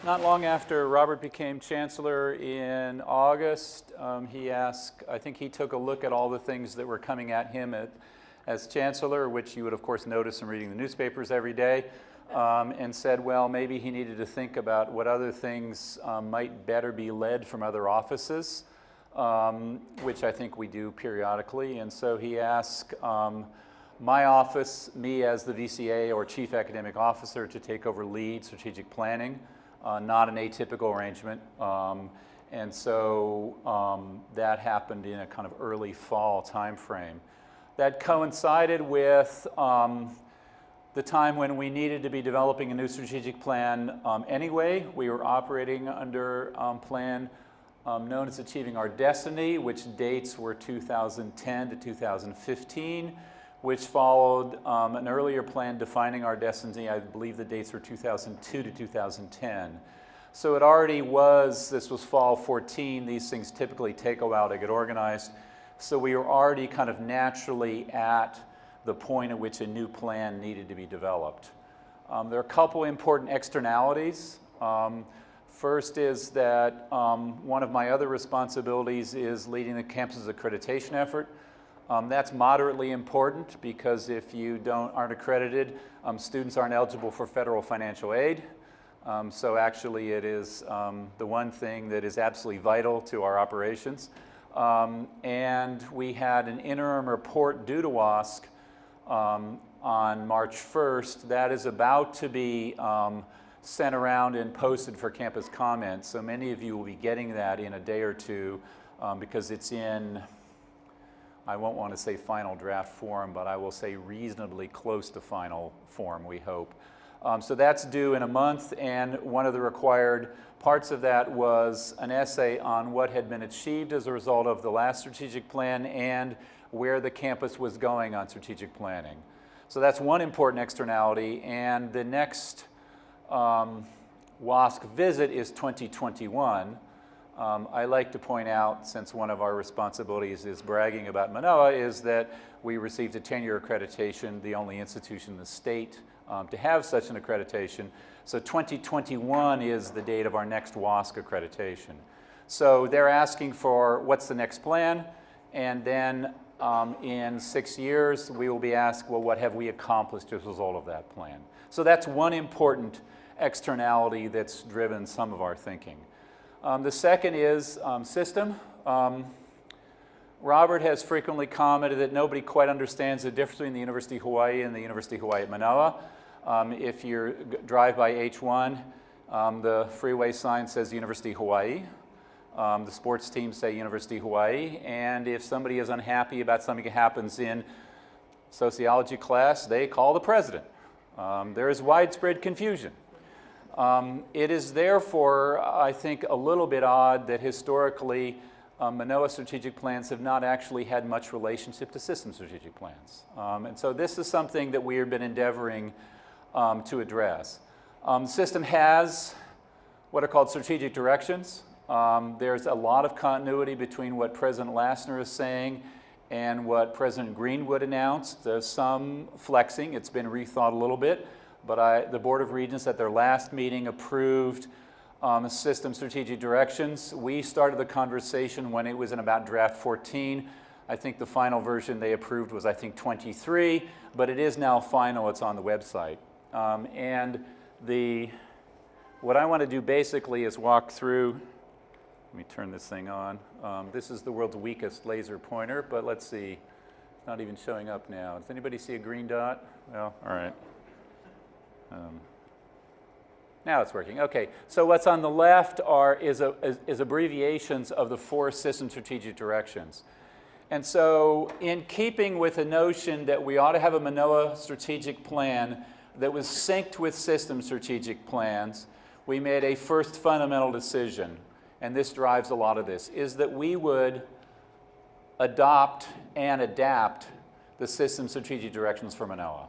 Not long after Robert became Chancellor in August, he asked, I think he took a look at all the things that were coming at him as Chancellor, which you would of course notice in reading the newspapers every day, and said, well, maybe he needed to think about what other things might better be led from other offices, which I think we do periodically. And so he asked my office, me as the VCA or Chief Academic Officer, to take over lead strategic planning. Not an atypical arrangement, and so that happened in a kind of early fall time frame. That coincided with the time when we needed to be developing a new strategic plan anyway. We were operating under a plan known as Achieving Our Destiny, which dates were 2010 to 2015. Which followed an earlier plan defining our destiny. I believe the dates were 2002 to 2010. So it already was, this was fall 14, these things typically take a while to get organized. So we were already kind of naturally at the point at which a new plan needed to be developed. There are a couple important externalities. First is that one of my other responsibilities is leading the campus accreditation effort. That's moderately important because if you aren't accredited, students aren't eligible for federal financial aid. So actually it is the one thing that is absolutely vital to our operations. And we had an interim report due to WASC on March 1st. That is about to be sent around and posted for campus comments. So many of you will be getting that in a day or two because it's in, I won't want to say final draft form, but I will say reasonably close to final form, we hope. So that's due in a month, and one of the required parts of that was an essay on what had been achieved as a result of the last strategic plan and where the campus was going on strategic planning. So that's one important externality, and the next WASC visit is 2021. I like to point out, since one of our responsibilities is bragging about Manoa, is that we received a 10-year accreditation, the only institution in the state to have such an accreditation. So 2021 is the date of our next WASC accreditation. So they're asking for what's the next plan, and then in 6 years we will be asked, well, what have we accomplished as a result of that plan? So that's one important externality that's driven some of our thinking. The second is system. Robert has frequently commented that nobody quite understands the difference between the University of Hawaii and the University of Hawaii at Manoa. If you drive by H1, the freeway sign says University of Hawaii. The sports teams say University of Hawaii. And if somebody is unhappy about something that happens in sociology class, they call the president. There is widespread confusion. It is therefore, I think, a little bit odd that historically Manoa strategic plans have not actually had much relationship to system strategic plans. And so this is something that we have been endeavoring to address. System has what are called strategic directions. There's a lot of continuity between what President Lassner is saying and what President Greenwood announced. There's some flexing. It's been rethought a little bit. But the Board of Regents at their last meeting approved system strategic directions. We started the conversation when it was in about draft 14. I think the final version they approved was, I think, 23, but it is now final. It's on the website. And what I want to do basically is walk through, let me turn this thing on. This is the world's weakest laser pointer, but let's see. It's not even showing up now. Does anybody see a green dot? Well, all right. Now it's working. Okay, so what's on the left is abbreviations of the 4 system strategic directions. And so in keeping with the notion that we ought to have a Manoa strategic plan that was synced with system strategic plans, we made a first fundamental decision, and this drives a lot of this, is that we would adopt and adapt the system strategic directions for Manoa.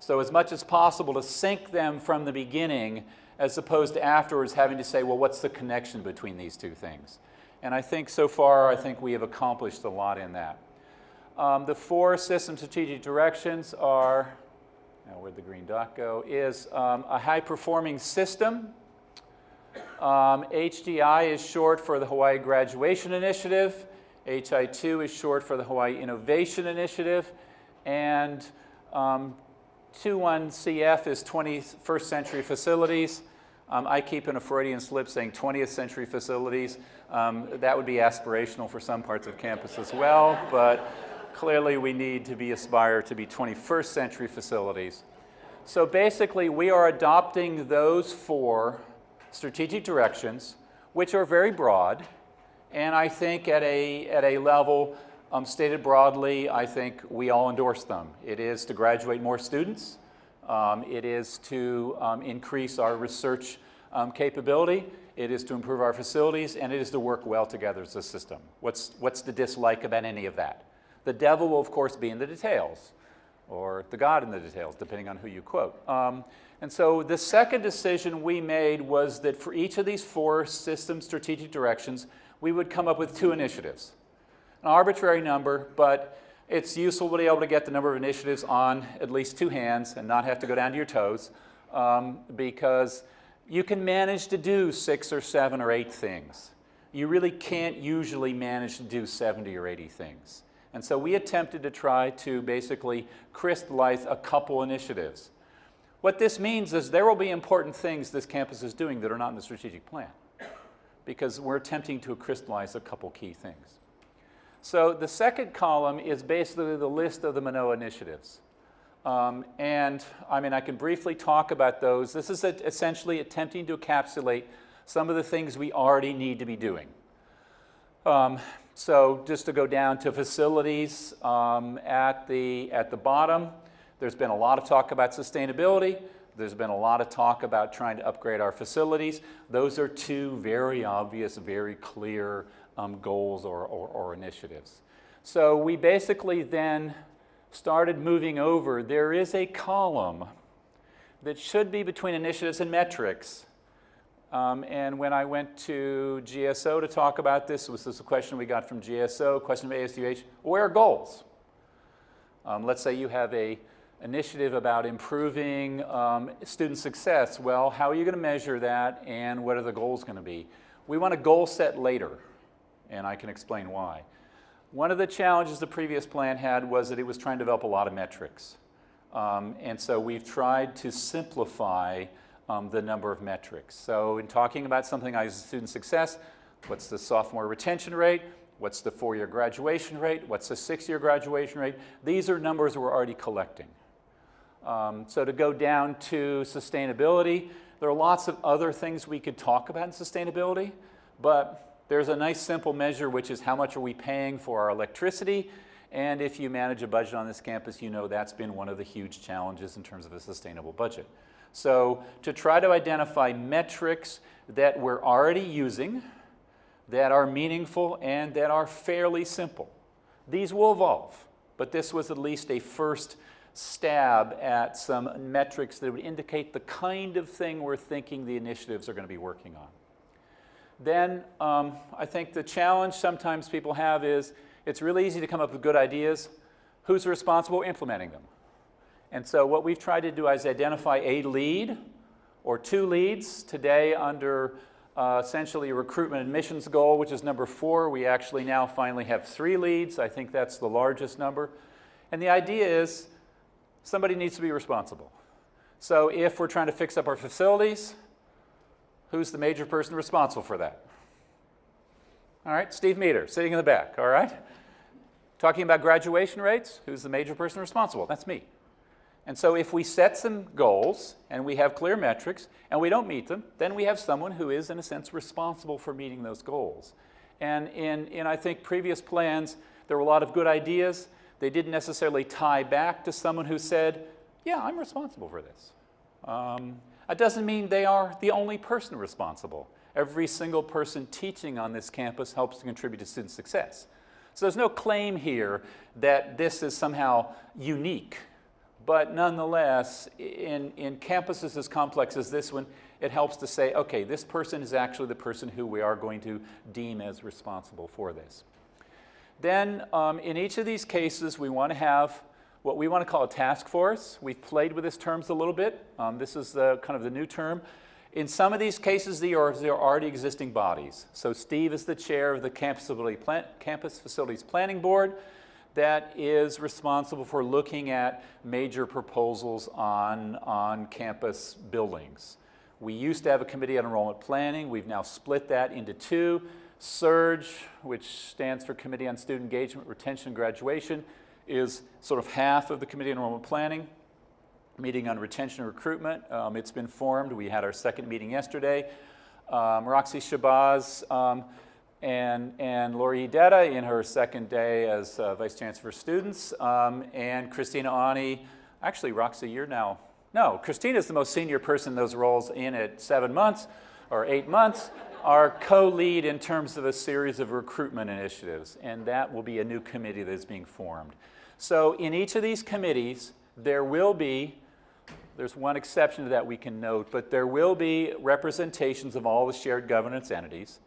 So as much as possible to sync them from the beginning as opposed to afterwards having to say, well, what's the connection between these two things? And I think so far, I think we have accomplished a lot in that. The 4 system strategic directions are, now where'd the green dot go, is a high-performing system, HDI is short for the Hawaii Graduation Initiative. HI2 is short for the Hawaii Innovation Initiative. And 21CF is 21st Century Facilities. I keep in a Freudian slip saying 20th century facilities. That would be aspirational for some parts of campus as well, but clearly we need to aspire to be 21st century facilities. So basically we are adopting those 4 strategic directions, which are very broad, and I think at a level stated broadly, I think we all endorse them. It is to graduate more students. It is to increase our research capability. It is to improve our facilities, and it is to work well together as a system. What's the dislike about any of that? The devil will, of course, be in the details, or the God in the details, depending on who you quote. And so the second decision we made was that for each of these 4 system strategic directions, we would come up with 2 initiatives. An arbitrary number, but it's useful to be able to get the number of initiatives on at least 2 hands and not have to go down to your toes, because you can manage to do 6 or 7 or 8 things. You really can't usually manage to do 70 or 80 things. And so we attempted to try to basically crystallize a couple initiatives. What this means is there will be important things this campus is doing that are not in the strategic plan, because we're attempting to crystallize a couple key things. So the second column is basically the list of the Mānoa initiatives. And I mean, I can briefly talk about those. This is essentially attempting to encapsulate some of the things we already need to be doing. So just to go down to facilities, at the bottom, there's been a lot of talk about sustainability. There's been a lot of talk about trying to upgrade our facilities. Those are 2 very obvious, very clear goals or initiatives. So we basically then started moving over. There is a column that should be between initiatives and metrics. And when I went to GSO to talk about this was a question we got from GSO, question of ASUH, where are goals? Let's say you have an initiative about improving student success. Well, how are you going to measure that, and what are the goals going to be? We want a goal set later, and I can explain why. One of the challenges the previous plan had was that it was trying to develop a lot of metrics. And so we've tried to simplify the number of metrics. So in talking about something like student success, what's the sophomore retention rate? What's the 4-year graduation rate? What's the 6-year graduation rate? These are numbers we're already collecting. So to go down to sustainability, there are lots of other things we could talk about in sustainability, but there's a nice simple measure, which is how much are we paying for our electricity. And if you manage a budget on this campus, you know that's been one of the huge challenges in terms of a sustainable budget. So to try to identify metrics that we're already using, that are meaningful, and that are fairly simple. These will evolve, but this was at least a first stab at some metrics that would indicate the kind of thing we're thinking the initiatives are going to be working on. Then I think the challenge sometimes people have is it's really easy to come up with good ideas. Who's responsible for implementing them? And so what we've tried to do is identify a lead or 2 leads. Today under essentially a recruitment admissions goal, which is number 4, we actually now finally have 3 leads. I think that's the largest number. And the idea is somebody needs to be responsible. So if we're trying to fix up our facilities, who's the major person responsible for that? All right, Steve Meter, sitting in the back, all right? Talking about graduation rates, who's the major person responsible? That's me. And so if we set some goals and we have clear metrics and we don't meet them, then we have someone who is, in a sense, responsible for meeting those goals. And in I think, previous plans, there were a lot of good ideas. They didn't necessarily tie back to someone who said, yeah, I'm responsible for this. That doesn't mean they are the only person responsible. Every single person teaching on this campus helps to contribute to student success. So there's no claim here that this is somehow unique. But nonetheless, in campuses as complex as this one, it helps to say, okay, this person is actually the person who we are going to deem as responsible for this. Then in each of these cases, we want to have what we want to call a task force. We've played with this terms a little bit. This is kind of the new term. In some of these cases, there are already existing bodies. So Steve is the chair of the Campus Facilities Planning Board that is responsible for looking at major proposals on campus buildings. We used to have a committee on enrollment planning. We've now split that into two. SURGE, which stands for Committee on Student Engagement, Retention, and Graduation, is sort of half of the Committee on Enrollment Planning. Meeting on retention and recruitment, it's been formed. We had our second meeting yesterday. Roxy Shabazz and Lori Idetta in her second day as Vice Chancellor for Students, and Christina Ani. Actually, Roxy, you're now, no, Christina's the most senior person in those roles in at 7 months or 8 months, our co-lead in terms of a series of recruitment initiatives, and that will be a new committee that is being formed. So in each of these committees, there will be, there's one exception to that we can note, but there will be representations of all the shared governance entities.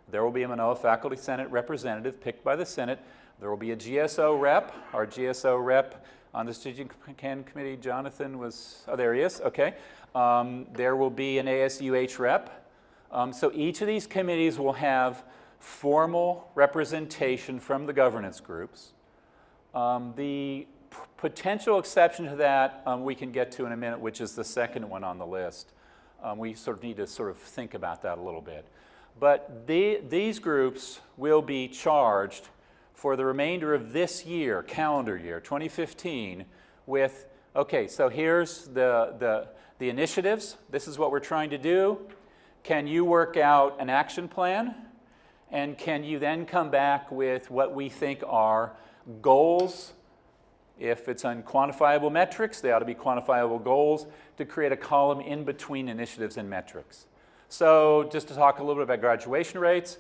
There will be a Manoa Faculty Senate representative picked by the Senate. There will be a GSO rep. Our GSO rep on the Strategic Plan Committee, Jonathan was, oh, there he is, okay. There will be an ASUH rep. So each of these committees will have formal representation from the governance groups. The potential exception to that we can get to in a minute, which is the second one on the list. We sort of need to sort of think about that a little bit. But these groups will be charged for the remainder of this year, calendar year, 2015, with, okay, so here's the initiatives. This is what we're trying to do. Can you work out an action plan? And can you then come back with what we think are goals? If it's on quantifiable metrics, they ought to be quantifiable goals to create a column in between initiatives and metrics. So just to talk a little bit about graduation rates,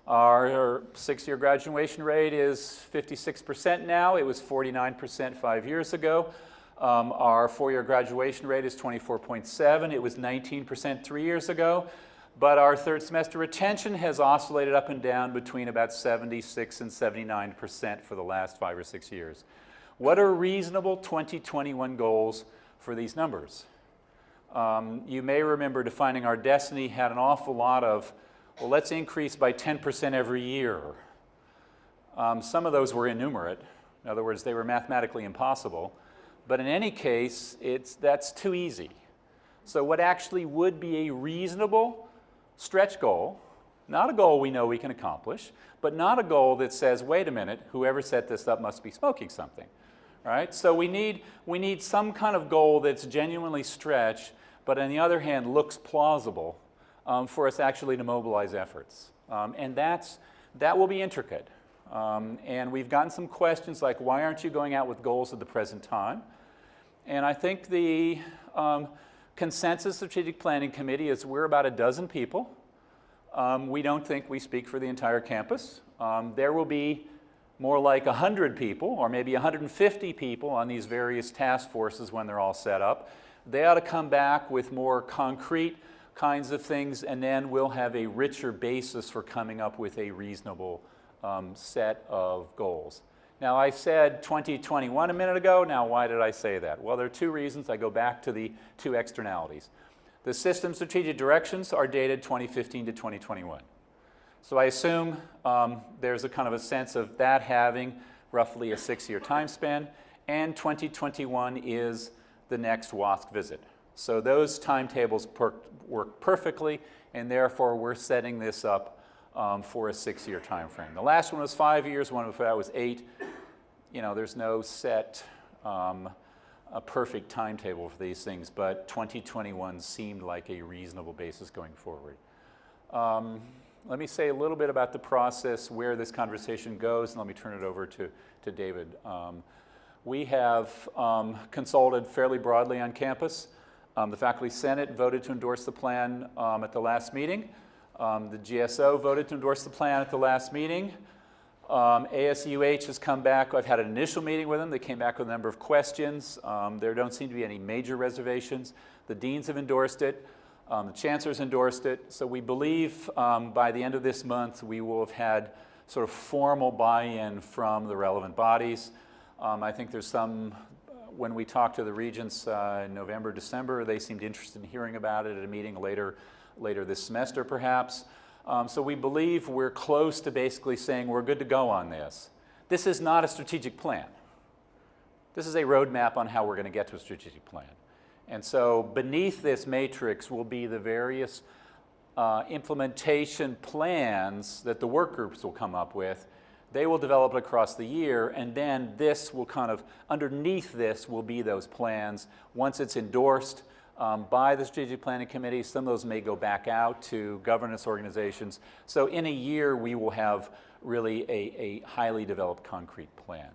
our 6-year graduation rate is 56% now. It was 49% 5 years ago. Our 4-year graduation rate is 24.7. It was 19% 3 years ago. But our third semester retention has oscillated up and down between about 76 and 79% for the last 5 or 6 years. What are reasonable 2021 goals for these numbers? You may remember Defining Our Destiny had an awful lot of, well, let's increase by 10% every year. Some of those were innumerate. In other words, they were mathematically impossible. But in any case, that's too easy. So what actually would be a reasonable stretch goal, not a goal we know we can accomplish, but not a goal that says, wait a minute, whoever set this up must be smoking something. Right? So we need some kind of goal that's genuinely stretched, but on the other hand looks plausible for us actually to mobilize efforts. And that will be intricate. And we've gotten some questions like, why aren't you going out with goals at the present time? And I think the consensus Strategic Planning Committee is we're about a dozen people. We don't think we speak for the entire campus. There will be more like 100 people or maybe 150 people on these various task forces when they're all set up. They ought to come back with more concrete kinds of things, and then we'll have a richer basis for coming up with a reasonable set of goals. Now, I said 2021 a minute ago. Now, why did I say that? Well, there are two reasons. I go back to the two externalities. The system strategic directions are dated 2015 to 2021. So I assume there's a kind of a sense of that having roughly a 6-year time span, and 2021 is the next WASC visit. So those timetables work perfectly, and therefore we're setting this up for a 6-year time frame. The last one was 5 years, one before that was 8. You know, there's no set a perfect timetable for these things, but 2021 seemed like a reasonable basis going forward. Let me say a little bit about the process, where this conversation goes, and let me turn it over to David. We have consulted fairly broadly on campus. The Faculty Senate voted to endorse the plan at the last meeting. The GSO voted to endorse the plan at the last meeting. ASUH has come back. I've had an initial meeting with them. They came back with a number of questions. There don't seem to be any major reservations. The deans have endorsed it. The chancellor's endorsed it. So we believe by the end of this month we will have had sort of formal buy-in from the relevant bodies. I think there's some when we talked to the regents in November, December, they seemed interested in hearing about it at a meeting later this semester perhaps. So we believe we're close to basically saying we're good to go on this. This is not a strategic plan. This is a roadmap on how we're going to get to a strategic plan. And so beneath this matrix will be the various implementation plans that the work groups will come up with. They will develop it across the year, and then this will kind of, underneath this will be those plans. Once it's endorsed by the Strategic Planning Committee, some of those may go back out to governance organizations. So in a year, we will have really a highly developed concrete plan.